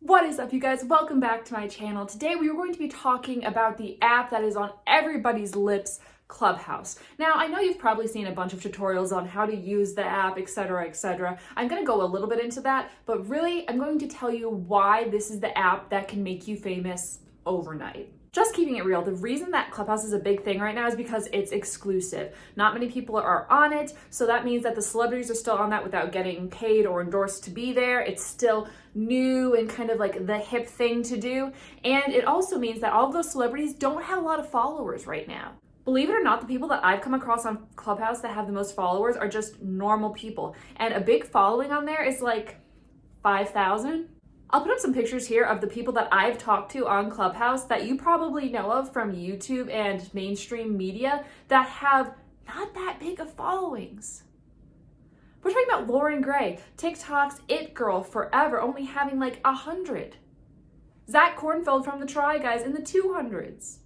What is up, you guys? Welcome back to my channel. Today we are going to be talking about the app that is on everybody's lips, Clubhouse. Now, I know you've probably seen a bunch of tutorials on how to use the app, etc., etc. I'm going to go a little bit into that, but really I'm going to tell you why this is the app that can make you famous overnight. Just keeping it real, the reason that Clubhouse is a big thing right now is because it's exclusive. Not many people are on it, so that means that the celebrities are still on that without getting paid or endorsed to be there. It's still new and kind of like the hip thing to do. And it also means that all of those celebrities don't have a lot of followers right now. Believe it or not, the people that I've come across on Clubhouse that have the most followers are just normal people. And a big following on there is like 5,000. I'll put up some pictures here of the people that I've talked to on Clubhouse that you probably know of from YouTube and mainstream media that have not that big of followings. We're talking about Lauren Gray, TikTok's it girl forever, only having like 100. Zach Kornfeld from The Try Guys in the 200s.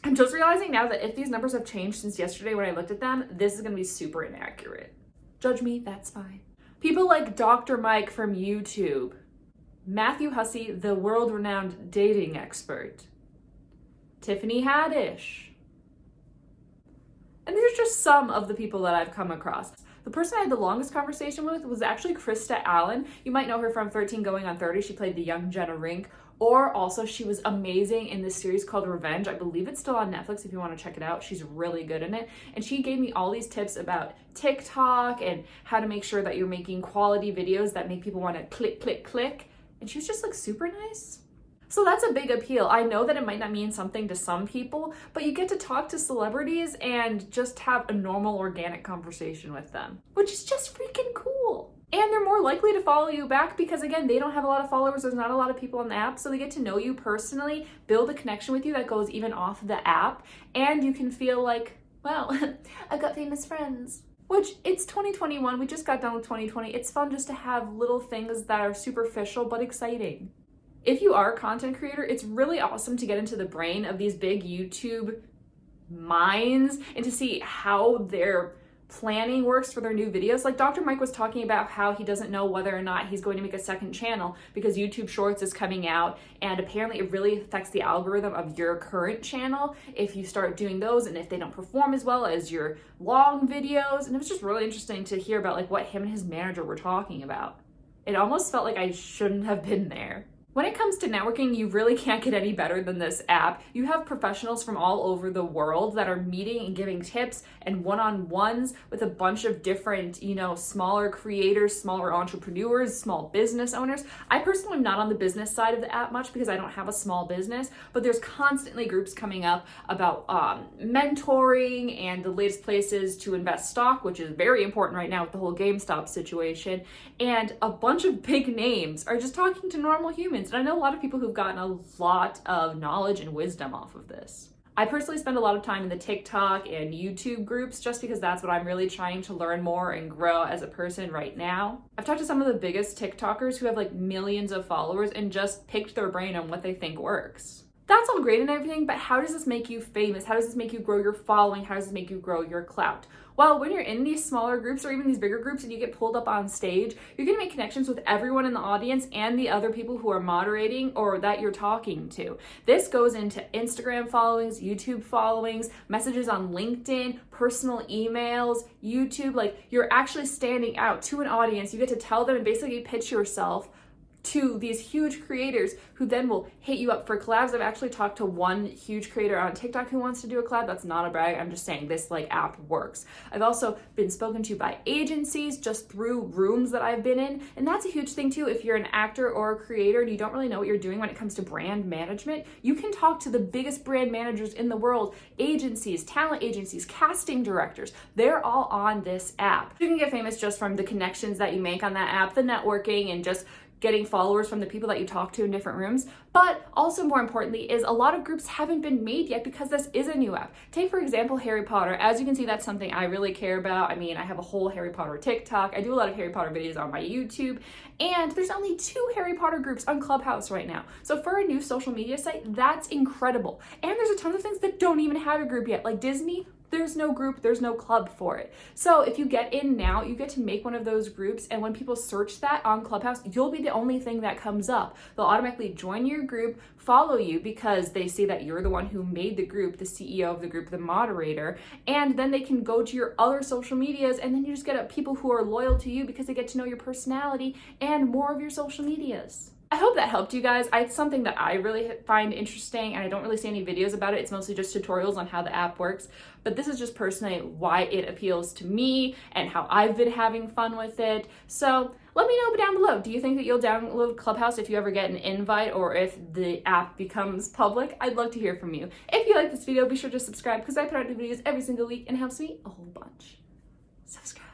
I'm just realizing now that if these numbers have changed since yesterday when I looked at them, this is going to be super inaccurate. Judge me, that's fine. People like Dr. Mike from YouTube, Matthew Hussey, the world-renowned dating expert, Tiffany Haddish. And these are just some of the people that I've come across. The person I had the longest conversation with was actually Krista Allen. You might know her from 13 Going on 30. She played the young Jenna Rink. Or also she was amazing in this series called Revenge. I believe it's still on Netflix if you want to check it out. She's really good in it. And she gave me all these tips about TikTok and how to make sure that you're making quality videos that make people want to click, click, click. And she was just like super nice. So that's a big appeal. I know that it might not mean something to some people, but you get to talk to celebrities and just have a normal organic conversation with them, which is just freaking cool. And they're more likely to follow you back because, again, they don't have a lot of followers. There's not a lot of people on the app. So they get to know you personally, build a connection with you that goes even off the app. And you can feel like, wow, I've got famous friends. Which, it's 2021. We just got done with 2020. It's fun just to have little things that are superficial but exciting. If you are a content creator, it's really awesome to get into the brain of these big YouTube minds and to see how their planning works for their new videos. Like Dr. Mike was talking about how he doesn't know whether or not he's going to make a second channel because YouTube Shorts is coming out, and apparently it really affects the algorithm of your current channel if you start doing those and if they don't perform as well as your long videos. And it was just really interesting to hear about like what him and his manager were talking about. It almost felt like I shouldn't have been there. When it comes to networking, you really can't get any better than this app. You have professionals from all over the world that are meeting and giving tips and one-on-ones with a bunch of different, smaller creators, smaller entrepreneurs, small business owners. I personally am not on the business side of the app much because I don't have a small business, but there's constantly groups coming up about mentoring and the latest places to invest stock, which is very important right now with the whole GameStop situation. And a bunch of big names are just talking to normal humans. And I know a lot of people who've gotten a lot of knowledge and wisdom off of this. I personally spend a lot of time in the TikTok and YouTube groups just because that's what I'm really trying to learn more and grow as a person right now. I've talked to some of the biggest TikTokers who have like millions of followers and just picked their brain on what they think works. That's all great and everything, but how does this make you famous? How does this make you grow your following? How does this make you grow your clout? Well, when you're in these smaller groups or even these bigger groups and you get pulled up on stage, you're gonna make connections with everyone in the audience and the other people who are moderating or that you're talking to. This goes into Instagram followings, YouTube followings, messages on LinkedIn, personal emails, YouTube. Like, you're actually standing out to an audience. You get to tell them and basically pitch yourself to these huge creators who then will hit you up for collabs. I've actually talked to one huge creator on TikTok who wants to do a collab. That's not a brag. I'm just saying this app works. I've also been spoken to by agencies just through rooms that I've been in. And that's a huge thing too. If you're an actor or a creator and you don't really know what you're doing when it comes to brand management, you can talk to the biggest brand managers in the world, agencies, talent agencies, casting directors. They're all on this app. You can get famous just from the connections that you make on that app, the networking, and just getting followers from the people that you talk to in different rooms. But also more importantly is a lot of groups haven't been made yet because this is a new app. Take for example, Harry Potter. As you can see, that's something I really care about. I mean, I have a whole Harry Potter TikTok. I do a lot of Harry Potter videos on my YouTube, and there's only 2 Harry Potter groups on Clubhouse right now. So for a new social media site, that's incredible. And there's a ton of things that don't even have a group yet, like Disney. there's no group, there's no club for it. So if you get in now, you get to make one of those groups, and when people search that on Clubhouse, you'll be the only thing that comes up. They'll automatically join your group, follow you because they see that you're the one who made the group, the CEO of the group, the moderator, and then they can go to your other social medias, and then you just get people who are loyal to you because they get to know your personality and more of your social medias. I hope that helped you guys. It's something that I really find interesting, and I don't really see any videos about it. It's mostly just tutorials on how the app works, but this is just personally why it appeals to me and how I've been having fun with it. So let me know down below. Do you think that you'll download Clubhouse if you ever get an invite or if the app becomes public? I'd love to hear from you. If you like this video, be sure to subscribe because I put out new videos every single week and it helps me a whole bunch. Subscribe.